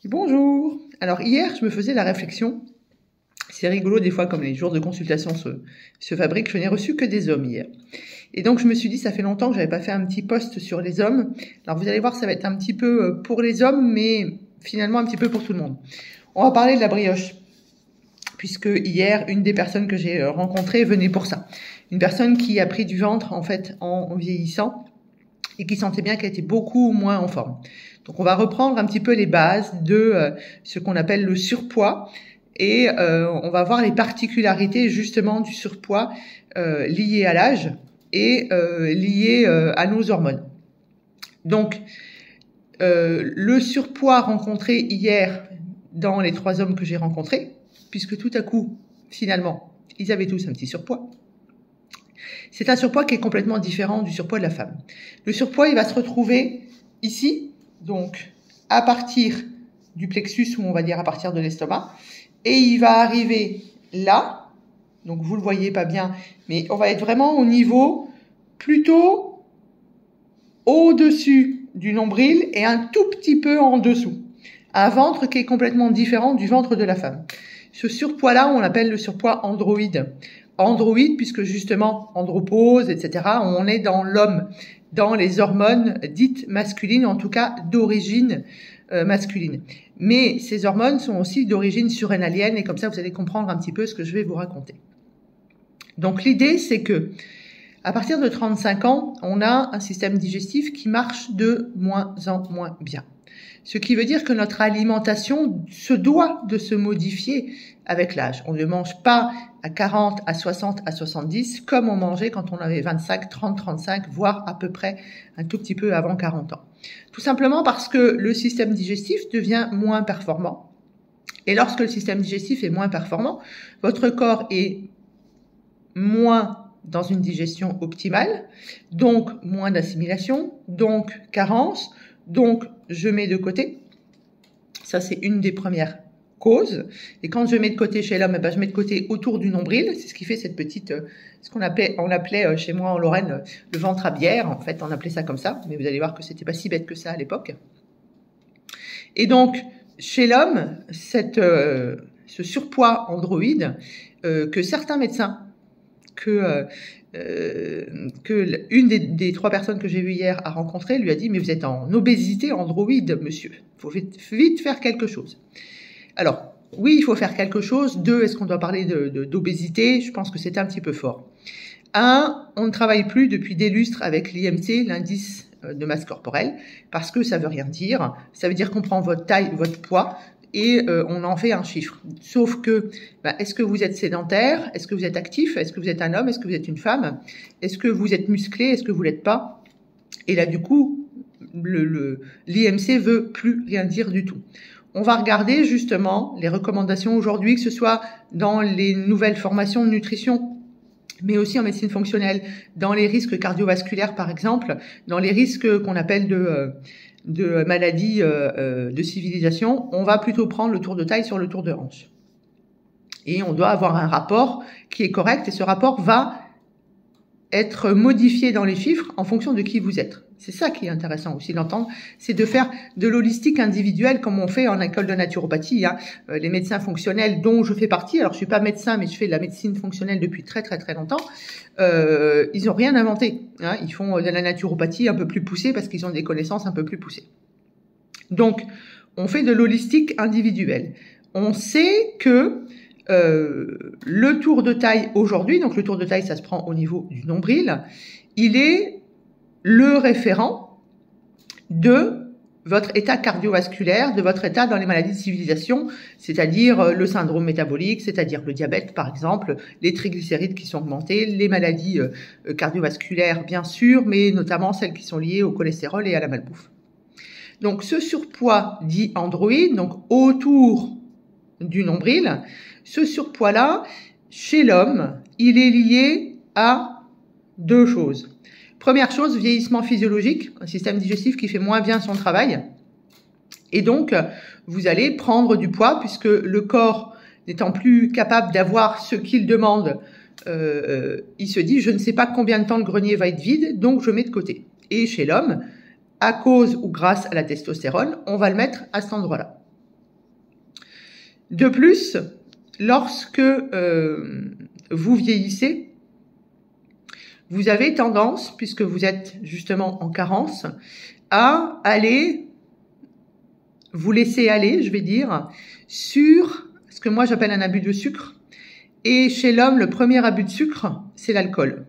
Bonjour. Alors hier, je me faisais la réflexion. C'est rigolo des fois comme les jours de consultation se fabriquent. Je n'ai reçu que des hommes hier. Et donc je me suis dit, ça fait longtemps que j'avais pas fait un petit post sur les hommes. Alors vous allez voir, ça va être un petit peu pour les hommes, mais finalement un petit peu pour tout le monde. On va parler de la brioche. Puisque hier, une des personnes que j'ai rencontrées venait pour ça. Une personne qui a pris du ventre en fait en vieillissant et qui sentait bien qu'elle était beaucoup moins en forme. Donc on va reprendre un petit peu les bases de ce qu'on appelle le surpoids et on va voir les particularités justement du surpoids liées à l'âge et liées à nos hormones. Donc le surpoids rencontré hier dans les 3 hommes que j'ai rencontrés, puisque tout à coup, finalement, ils avaient tous un petit surpoids. C'est un surpoids qui est complètement différent du surpoids de la femme. Le surpoids, il va se retrouver ici, donc à partir du plexus, ou on va dire à partir de l'estomac, et il va arriver là, donc vous le voyez pas bien, mais on va être vraiment au niveau plutôt au-dessus du nombril et un tout petit peu en dessous. Un ventre qui est complètement différent du ventre de la femme. Ce surpoids-là, on l'appelle le surpoids androïde. Androïde, puisque justement, andropause, etc., on est dans l'homme, dans les hormones dites masculines, en tout cas d'origine masculine. Mais ces hormones sont aussi d'origine surrénalienne, et comme ça, vous allez comprendre un petit peu ce que je vais vous raconter. Donc l'idée, c'est que à partir de 35 ans, on a un système digestif qui marche de moins en moins bien. Ce qui veut dire que notre alimentation se doit de se modifier avec l'âge. On ne mange pas à 40, à 60, à 70 comme on mangeait quand on avait 25, 30, 35, voire à peu près un tout petit peu avant 40 ans. Tout simplement parce que le système digestif devient moins performant. Et lorsque le système digestif est moins performant, votre corps est moins dans une digestion optimale, donc moins d'assimilation, donc carence, donc je mets de côté. Ça, c'est une des premières causes. Et quand je mets de côté chez l'homme, je mets de côté autour du nombril. C'est ce qui fait cette petite, ce qu'on appelait, chez moi en Lorraine, le ventre à bière. En fait, on appelait ça comme ça. Mais vous allez voir que c'était pas si bête que ça à l'époque. Et donc, chez l'homme, ce surpoids androïde, que certains médecins, que une des 3 personnes que j'ai vues hier a rencontré lui a dit « Mais vous êtes en obésité androïde, monsieur. Il faut vite faire quelque chose. » Alors, oui, il faut faire quelque chose. 2, est-ce qu'on doit parler d'obésité? Je pense que c'est un petit peu fort. 1, on ne travaille plus depuis des lustres avec l'IMC, l'indice de masse corporelle, parce que ça veut rien dire. Ça veut dire qu'on prend votre taille, votre poids, et on en fait un chiffre. Sauf que, est-ce que vous êtes sédentaire? Est-ce que vous êtes actif? Est-ce que vous êtes un homme? Est-ce que vous êtes une femme? Est-ce que vous êtes musclé? Est-ce que vous l'êtes pas? Et là, du coup, l'IMC veut plus rien dire du tout. On va regarder justement les recommandations aujourd'hui, que ce soit dans les nouvelles formations de nutrition, mais aussi en médecine fonctionnelle, dans les risques cardiovasculaires par exemple, dans les risques qu'on appelle de maladies de civilisation, on va plutôt prendre le tour de taille sur le tour de hanche. Et on doit avoir un rapport qui est correct, et ce rapport va être modifié dans les chiffres en fonction de qui vous êtes. C'est ça qui est intéressant aussi d'entendre, c'est de faire de l'holistique individuel comme on fait en école de naturopathie. Les médecins fonctionnels dont je fais partie, alors je suis pas médecin mais je fais de la médecine fonctionnelle depuis très très très longtemps, ils ont rien inventé. Ils font de la naturopathie un peu plus poussée parce qu'ils ont des connaissances un peu plus poussées. Donc, on fait de l'holistique individuel. On sait que le tour de taille aujourd'hui, donc le tour de taille ça se prend au niveau du nombril, il est le référent de votre état cardiovasculaire, de votre état dans les maladies de civilisation, c'est-à-dire le syndrome métabolique, c'est-à-dire le diabète par exemple, les triglycérides qui sont augmentés, les maladies cardiovasculaires bien sûr, mais notamment celles qui sont liées au cholestérol et à la malbouffe. Donc ce surpoids dit androïde, donc autour du nombril, ce surpoids-là, chez l'homme, il est lié à 2 choses. Première chose, vieillissement physiologique, un système digestif qui fait moins bien son travail. Et donc, vous allez prendre du poids puisque le corps n'étant plus capable d'avoir ce qu'il demande, il se dit « je ne sais pas combien de temps le grenier va être vide, donc je mets de côté ». Et chez l'homme, à cause ou grâce à la testostérone, on va le mettre à cet endroit-là. De plus, lorsque vous vieillissez, vous avez tendance, puisque vous êtes justement en carence, à aller, vous laisser aller, je vais dire, sur ce que moi j'appelle un abus de sucre. Et chez l'homme, le premier abus de sucre, c'est l'alcool.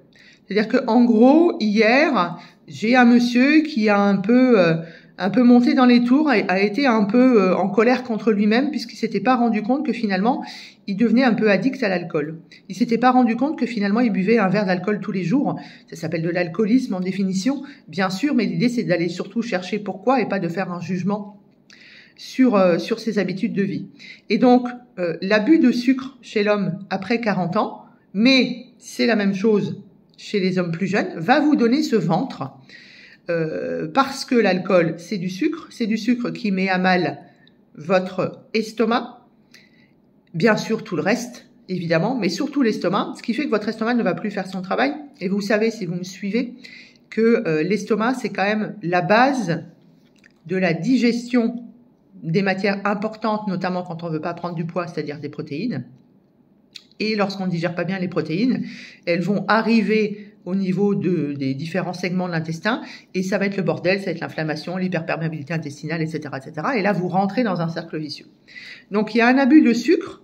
C'est-à-dire que, en gros, hier, j'ai un monsieur qui a un peu monté dans les tours, a été un peu en colère contre lui-même, puisqu'il s'était pas rendu compte que finalement, il devenait un peu addict à l'alcool. Il s'était pas rendu compte que finalement, il buvait un verre d'alcool tous les jours. Ça s'appelle de l'alcoolisme en définition, bien sûr, mais l'idée, c'est d'aller surtout chercher pourquoi et pas de faire un jugement sur ses habitudes de vie. Et donc, l'abus de sucre chez l'homme après 40 ans, mais c'est la même chose chez les hommes plus jeunes, va vous donner ce ventre, parce que l'alcool, c'est du sucre qui met à mal votre estomac, bien sûr tout le reste, évidemment, mais surtout l'estomac, ce qui fait que votre estomac ne va plus faire son travail. Et vous savez, si vous me suivez, que l'estomac, c'est quand même la base de la digestion des matières importantes, notamment quand on ne veut pas prendre du poids, c'est-à-dire des protéines. Et lorsqu'on ne digère pas bien les protéines, elles vont arriver au niveau des différents segments de l'intestin, et ça va être le bordel, ça va être l'inflammation, l'hyperperméabilité intestinale, etc., etc. Et là, vous rentrez dans un cercle vicieux. Donc, il y a un abus de sucre,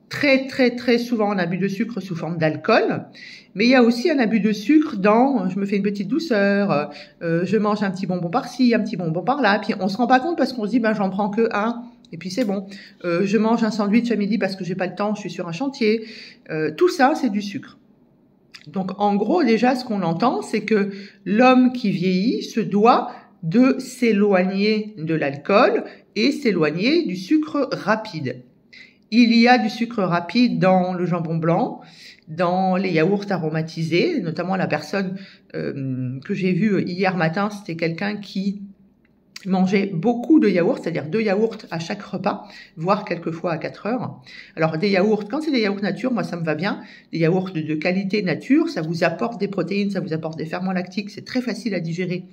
très, très, très souvent un abus de sucre sous forme d'alcool, mais il y a aussi un abus de sucre dans, je me fais une petite douceur, je mange un petit bonbon par-ci, un petit bonbon par-là, puis on se rend pas compte parce qu'on se dit, ben, j'en prends que un, et puis c'est bon. Je mange un sandwich à midi parce que j'ai pas le temps, je suis sur un chantier. Tout ça, c'est du sucre. Donc, en gros, déjà, ce qu'on entend, c'est que l'homme qui vieillit se doit de s'éloigner de l'alcool et s'éloigner du sucre rapide. Il y a du sucre rapide dans le jambon blanc, dans les yaourts aromatisés, notamment la personne que j'ai vue hier matin, c'était quelqu'un qui mangeait beaucoup de yaourts, c'est-à-dire 2 yaourts à chaque repas, voire quelquefois à 4 heures. Alors des yaourts, quand c'est des yaourts nature, moi ça me va bien. Des yaourts de qualité nature, ça vous apporte des protéines, ça vous apporte des ferments lactiques, c'est très facile à digérer,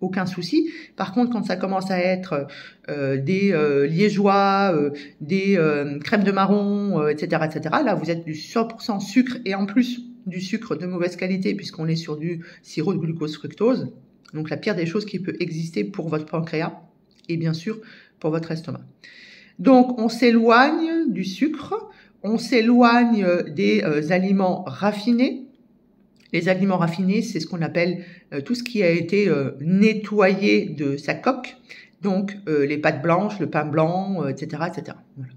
aucun souci. Par contre, quand ça commence à être des liégeois, des crèmes de marron, etc., etc., là vous êtes du 100% sucre et en plus du sucre de mauvaise qualité puisqu'on est sur du sirop de glucose fructose. Donc la pire des choses qui peut exister pour votre pancréas et bien sûr pour votre estomac. Donc on s'éloigne du sucre, on s'éloigne des aliments raffinés. Les aliments raffinés, c'est ce qu'on appelle tout ce qui a été nettoyé de sa coque. Donc les pâtes blanches, le pain blanc, etc., etc. Voilà.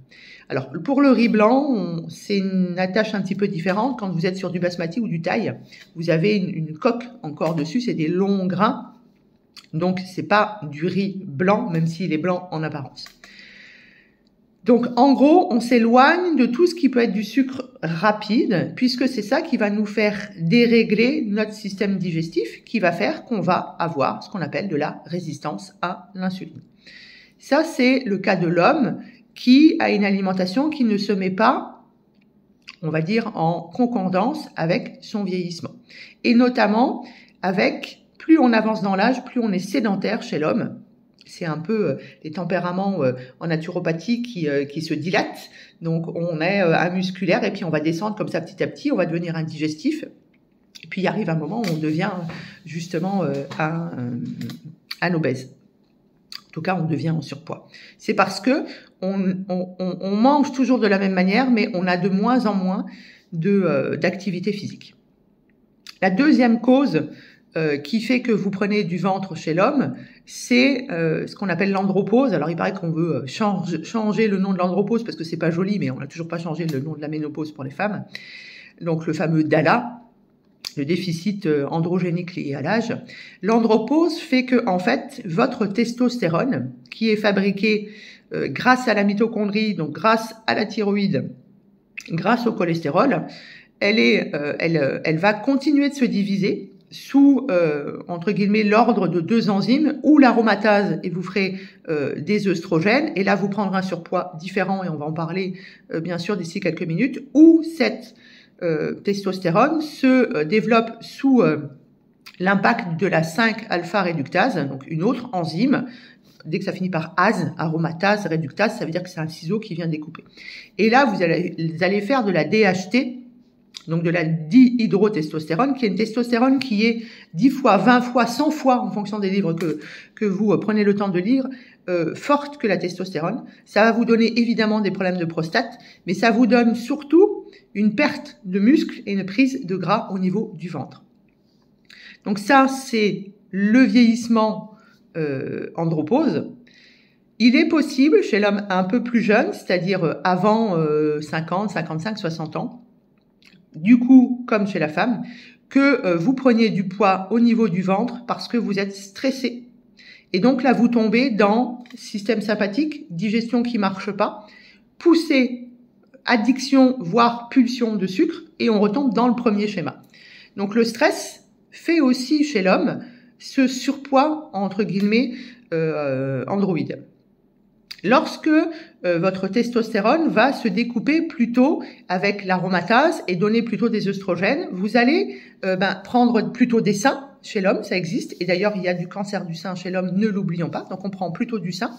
Alors pour le riz blanc, c'est une attache un petit peu différente. Quand vous êtes sur du basmati ou du thaï, vous avez une coque encore dessus, c'est des longs grains. Donc c'est pas du riz blanc, même s'il est blanc en apparence. Donc en gros, on s'éloigne de tout ce qui peut être du sucre rapide, puisque c'est ça qui va nous faire dérégler notre système digestif, qui va faire qu'on va avoir ce qu'on appelle de la résistance à l'insuline. Ça, c'est le cas de l'homme qui a une alimentation qui ne se met pas, on va dire, en concordance avec son vieillissement. Et notamment avec, plus on avance dans l'âge, plus on est sédentaire chez l'homme. C'est un peu les tempéraments en naturopathie qui se dilatent. Donc on est amusculaire et puis on va descendre comme ça petit à petit, on va devenir indigestif. Et puis il arrive un moment où on devient justement un obèse. En tout cas, on devient en surpoids. C'est parce que on mange toujours de la même manière, mais on a de moins en moins d'activité physique. La deuxième cause qui fait que vous prenez du ventre chez l'homme, c'est ce qu'on appelle l'andropause. Alors, il paraît qu'on veut changer le nom de l'andropause parce que c'est pas joli, mais on n'a toujours pas changé le nom de la ménopause pour les femmes. Donc, le fameux DALA, le déficit androgénique lié à l'âge. L'andropause fait que, en fait, votre testostérone, qui est fabriqué grâce à la mitochondrie, donc grâce à la thyroïde, grâce au cholestérol, elle va continuer de se diviser sous, entre guillemets, l'ordre de 2 enzymes, ou l'aromatase, et vous ferez des œstrogènes, et là, vous prendrez un surpoids différent, et on va en parler, bien sûr, d'ici quelques minutes, ou cette testostérone se développe sous l'impact de la 5-alpha réductase, donc une autre enzyme dès que ça finit par ase, aromatase, réductase, ça veut dire que c'est un ciseau qui vient découper. Et là, vous allez faire de la DHT, donc de la dihydrotestostérone, qui est une testostérone qui est 10 fois, 20 fois, 100 fois, en fonction des livres que vous prenez le temps de lire, forte que la testostérone. Ça va vous donner évidemment des problèmes de prostate, mais ça vous donne surtout une perte de muscles et une prise de gras au niveau du ventre. Donc ça, c'est le vieillissement andropause. Il est possible chez l'homme un peu plus jeune, c'est-à-dire avant 50, 55, 60 ans, du coup, comme chez la femme, que vous preniez du poids au niveau du ventre parce que vous êtes stressé. Et donc là, vous tombez dans système sympathique, digestion qui marche pas, poussée, addiction, voire pulsion de sucre, et on retombe dans le premier schéma. Donc le stress fait aussi chez l'homme ce surpoids, entre guillemets, androïde. Lorsque votre testostérone va se découper plutôt avec l'aromatase et donner plutôt des œstrogènes, vous allez prendre plutôt des seins chez l'homme, ça existe, et d'ailleurs il y a du cancer du sein chez l'homme, ne l'oublions pas, donc on prend plutôt du sein,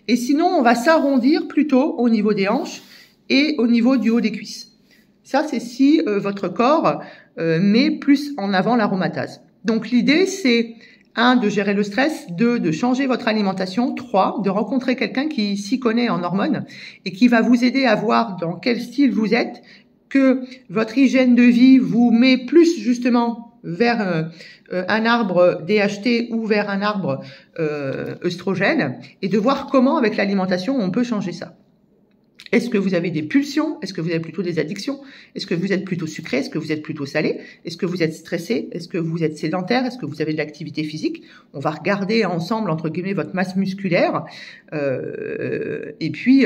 et sinon on va s'arrondir plutôt au niveau des hanches et au niveau du haut des cuisses. Ça c'est si votre corps met plus en avant l'aromatase. Donc l'idée c'est 1, de gérer le stress, 2, de changer votre alimentation, 3, de rencontrer quelqu'un qui s'y connaît en hormones et qui va vous aider à voir dans quel style vous êtes, que votre hygiène de vie vous met plus justement vers un arbre DHT ou vers un arbre œstrogène, et de voir comment avec l'alimentation on peut changer ça. Est-ce que vous avez des pulsions? Est-ce que vous avez plutôt des addictions? Est-ce que vous êtes plutôt sucré? Est-ce que vous êtes plutôt salé? Est-ce que vous êtes stressé? Est-ce que vous êtes sédentaire? Est-ce que vous avez de l'activité physique? On va regarder ensemble, entre guillemets, votre masse musculaire. Et puis,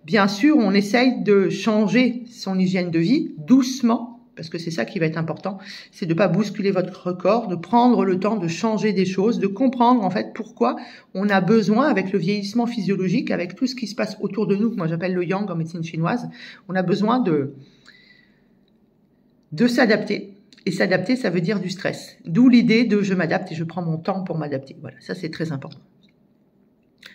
bien sûr, on essaye de changer son hygiène de vie doucement, parce que c'est ça qui va être important, c'est de ne pas bousculer votre corps, de prendre le temps de changer des choses, de comprendre en fait pourquoi on a besoin, avec le vieillissement physiologique, avec tout ce qui se passe autour de nous, que moi j'appelle le yang en médecine chinoise, on a besoin de s'adapter. Et s'adapter, ça veut dire du stress. D'où l'idée de je m'adapte et je prends mon temps pour m'adapter. Voilà, ça c'est très important.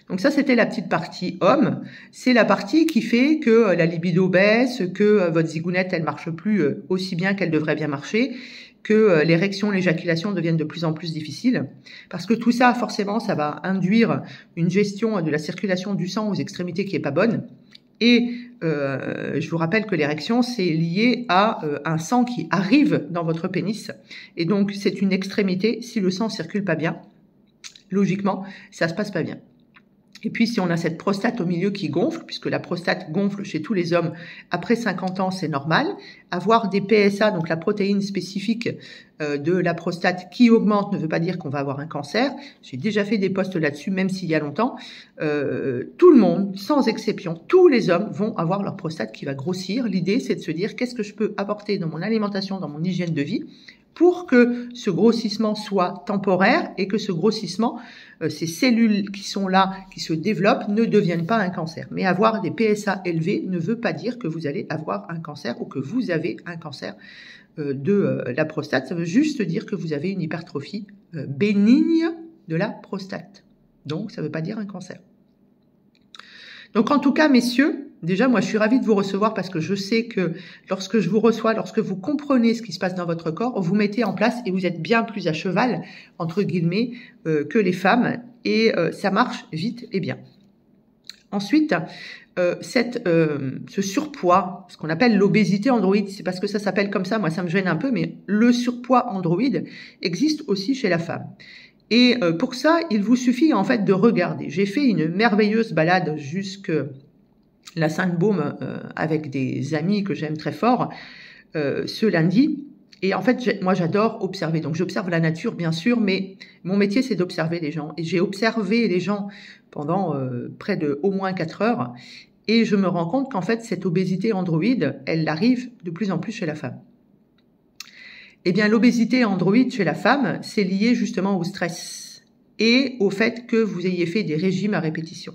Donc ça, c'était la petite partie homme. C'est la partie qui fait que la libido baisse, que votre zigounette, elle marche plus aussi bien qu'elle devrait bien marcher, que l'érection, l'éjaculation deviennent de plus en plus difficiles. Parce que tout ça, forcément, ça va induire une gestion de la circulation du sang aux extrémités qui est pas bonne. Et je vous rappelle que l'érection, c'est lié à un sang qui arrive dans votre pénis. Et donc, c'est une extrémité. Si le sang circule pas bien, logiquement, ça se passe pas bien. Et puis, si on a cette prostate au milieu qui gonfle, puisque la prostate gonfle chez tous les hommes après 50 ans, c'est normal. Avoir des PSA, donc la protéine spécifique de la prostate qui augmente ne veut pas dire qu'on va avoir un cancer. J'ai déjà fait des posts là-dessus, même s'il y a longtemps. Tout le monde, sans exception, tous les hommes vont avoir leur prostate qui va grossir. L'idée, c'est de se dire qu'est-ce que je peux apporter dans mon alimentation, dans mon hygiène de vie, pour que ce grossissement soit temporaire et que ce grossissement, ces cellules qui sont là, qui se développent, ne deviennent pas un cancer. Mais avoir des PSA élevés ne veut pas dire que vous allez avoir un cancer ou que vous avez un cancer de la prostate. Ça veut juste dire que vous avez une hypertrophie bénigne de la prostate. Donc, ça ne veut pas dire un cancer. Donc, en tout cas, messieurs, déjà, moi, je suis ravie de vous recevoir parce que je sais que lorsque je vous reçois, lorsque vous comprenez ce qui se passe dans votre corps, vous mettez en place et vous êtes bien plus à cheval, entre guillemets, que les femmes. Et ça marche vite et bien. Ensuite, ce surpoids, ce qu'on appelle l'obésité androïde, c'est parce que ça s'appelle comme ça, moi ça me gêne un peu, mais le surpoids androïde existe aussi chez la femme. Et pour ça, il vous suffit en fait de regarder. J'ai fait une merveilleuse balade jusque la Sainte-Baume avec des amis que j'aime très fort ce lundi. Et en fait, moi, j'adore observer. Donc, j'observe la nature, bien sûr, mais mon métier, c'est d'observer les gens. Et j'ai observé les gens pendant près de au moins 4 heures. Et je me rends compte qu'en fait, cette obésité androïde, elle arrive de plus en plus chez la femme. Eh bien, l'obésité androïde chez la femme, c'est lié justement au stress et au fait que vous ayez fait des régimes à répétition.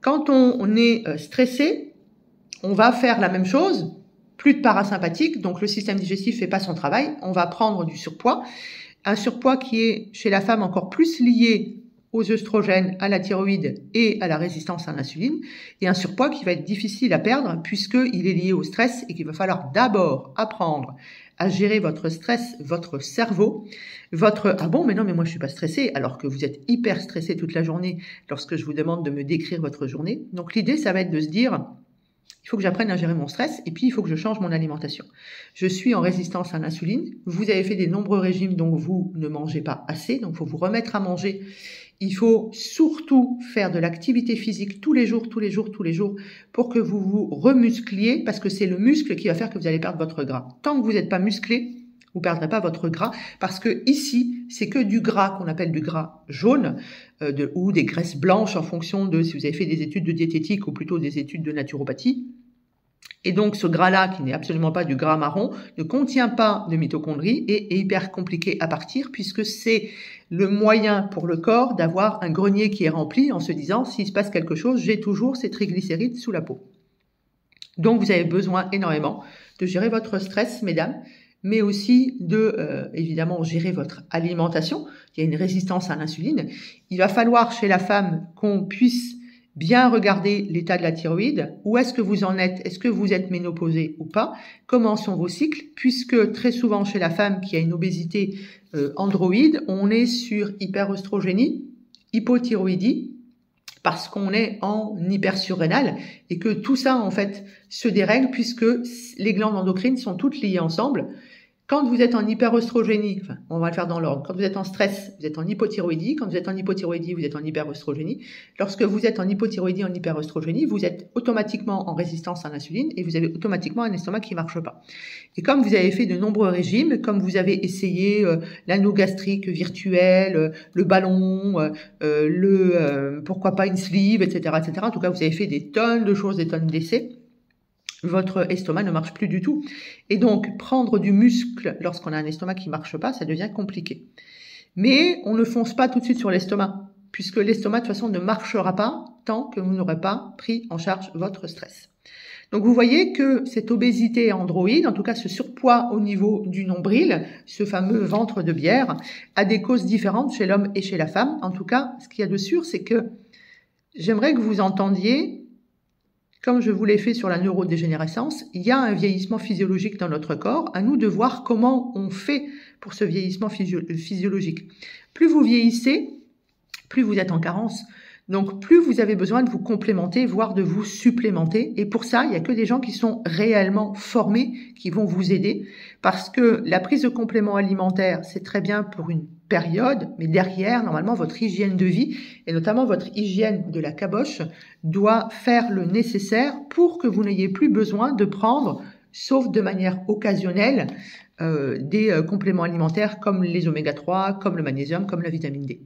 Quand on est stressé, on va faire la même chose, plus de parasympathique, donc le système digestif fait pas son travail, on va prendre du surpoids, un surpoids qui est chez la femme encore plus lié aux œstrogènes, à la thyroïde et à la résistance à l'insuline, et un surpoids qui va être difficile à perdre puisqu'il est lié au stress et qu'il va falloir d'abord apprendre à gérer votre stress, votre cerveau, votre « ah bon, mais non, mais moi je suis pas stressé », alors que vous êtes hyper stressé toute la journée lorsque je vous demande de me décrire votre journée. Donc l'idée, ça va être de se dire « il faut que j'apprenne à gérer mon stress et puis il faut que je change mon alimentation. Je suis en résistance à l'insuline, vous avez fait des nombreux régimes donc vous ne mangez pas assez, donc il faut vous remettre à manger. Il faut surtout faire de l'activité physique tous les jours pour que vous vous remuscliez parce que c'est le muscle qui va faire que vous allez perdre votre gras. Tant que vous n'êtes pas musclé, vous ne perdrez pas votre gras parce que ici, c'est que du gras qu'on appelle du gras jaune ou des graisses blanches en fonction de si vous avez fait des études de diététique ou plutôt des études de naturopathie. Et donc, ce gras-là, qui n'est absolument pas du gras marron, ne contient pas de mitochondries et est hyper compliqué à partir puisque c'est le moyen pour le corps d'avoir un grenier qui est rempli en se disant, s'il se passe quelque chose, j'ai toujours ces triglycérides sous la peau. Donc, vous avez besoin énormément de gérer votre stress, mesdames, mais aussi de, évidemment, gérer votre alimentation. Il y a une résistance à l'insuline. Il va falloir, chez la femme, qu'on puisse bien regarder l'état de la thyroïde. Où est-ce que vous en êtes? Est-ce que vous êtes ménopausée ou pas? Comment sont vos cycles? Puisque très souvent, chez la femme qui a une obésité androïde, on est sur hyperœstrogénie, hypothyroïdie, parce qu'on est en hypersurrénal et que tout ça, en fait, se dérègle puisque les glandes endocrines sont toutes liées ensemble. Quand vous êtes en hyperœstrogénie, enfin, on va le faire dans l'ordre. Quand vous êtes en stress, vous êtes en hypothyroïdie. Quand vous êtes en hypothyroïdie, vous êtes en hyperœstrogénie. Lorsque vous êtes en hypothyroïdie, en hyperœstrogénie, vous êtes automatiquement en résistance à l'insuline et vous avez automatiquement un estomac qui marche pas. Et comme vous avez fait de nombreux régimes, comme vous avez essayé l'anneau gastrique virtuel, le ballon, pourquoi pas une sleeve, etc., etc. En tout cas, vous avez fait des tonnes de choses, des tonnes d'essais. Votre estomac ne marche plus du tout. Et donc, prendre du muscle lorsqu'on a un estomac qui marche pas, ça devient compliqué. Mais on ne fonce pas tout de suite sur l'estomac, puisque l'estomac, de toute façon, ne marchera pas tant que vous n'aurez pas pris en charge votre stress. Donc, vous voyez que cette obésité androïde, en tout cas ce surpoids au niveau du nombril, ce fameux ventre de bière, a des causes différentes chez l'homme et chez la femme. En tout cas, ce qu'il y a de sûr, c'est que j'aimerais que vous entendiez, comme je vous l'ai fait sur la neurodégénérescence, il y a un vieillissement physiologique dans notre corps. À nous de voir comment on fait pour ce vieillissement physiologique. Plus vous vieillissez, plus vous êtes en carence. Donc, plus vous avez besoin de vous complémenter, voire de vous supplémenter. Et pour ça, il n'y a que des gens qui sont réellement formés qui vont vous aider. Parce que la prise de compléments alimentaires, c'est très bien pour une période, mais derrière, normalement, votre hygiène de vie, et notamment votre hygiène de la caboche, doit faire le nécessaire pour que vous n'ayez plus besoin de prendre, sauf de manière occasionnelle, des compléments alimentaires comme les oméga 3, comme le magnésium, comme la vitamine D.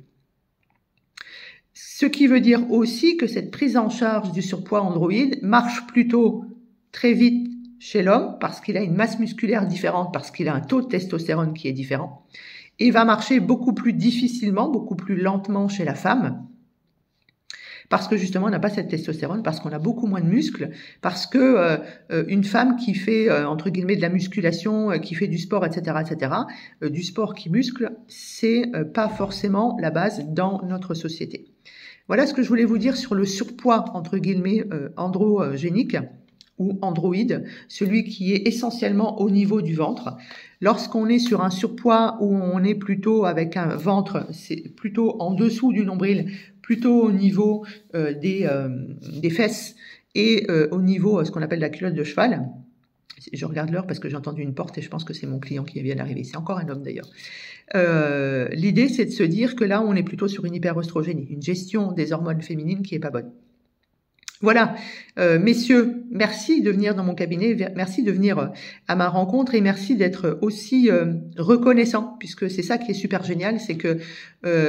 Ce qui veut dire aussi que cette prise en charge du surpoids androïde marche plutôt très vite chez l'homme parce qu'il a une masse musculaire différente, parce qu'il a un taux de testostérone qui est différent, et va marcher beaucoup plus difficilement, beaucoup plus lentement chez la femme, parce que justement on n'a pas cette testostérone, parce qu'on a beaucoup moins de muscles, parce que une femme qui fait entre guillemets de la musculation, qui fait du sport, etc., du sport qui muscle, c'est pas forcément la base dans notre société. Voilà ce que je voulais vous dire sur le surpoids entre guillemets androgénique ou androïde, celui qui est essentiellement au niveau du ventre. Lorsqu'on est sur un surpoids où on est plutôt avec un ventre, c'est plutôt en dessous du nombril, plutôt au niveau des fesses et au niveau ce qu'on appelle la culotte de cheval. Je regarde l'heure parce que j'ai entendu une porte et je pense que c'est mon client qui vient d'arriver. C'est encore un homme d'ailleurs. L'idée, c'est de se dire que là, on est plutôt sur une hyperœstrogénie, une gestion des hormones féminines qui est pas bonne. Voilà, messieurs, merci de venir dans mon cabinet, merci de venir à ma rencontre et merci d'être aussi reconnaissant, puisque c'est ça qui est super génial, c'est que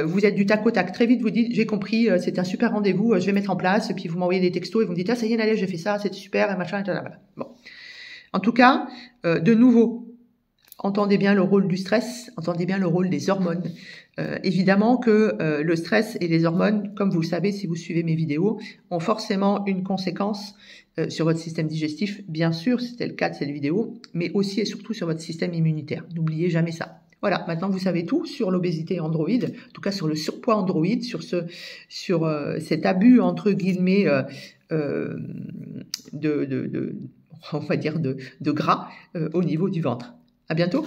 vous êtes du tac au tac. Très vite, vous dites, j'ai compris, c'est un super rendez-vous, je vais mettre en place, et puis vous m'envoyez des textos et vous me dites, ah ça y est, Nadia, j'ai fait ça, c'était super, et machin, et voilà. Bon. En tout cas, de nouveau, entendez bien le rôle du stress, entendez bien le rôle des hormones. Évidemment que le stress et les hormones, comme vous le savez si vous suivez mes vidéos, ont forcément une conséquence sur votre système digestif. Bien sûr, c'était le cas de cette vidéo, mais aussi et surtout sur votre système immunitaire. N'oubliez jamais ça. Voilà, maintenant vous savez tout sur l'obésité Android, en tout cas sur le surpoids Android, sur cet abus entre guillemets de on va dire de gras au niveau du ventre. À bientôt.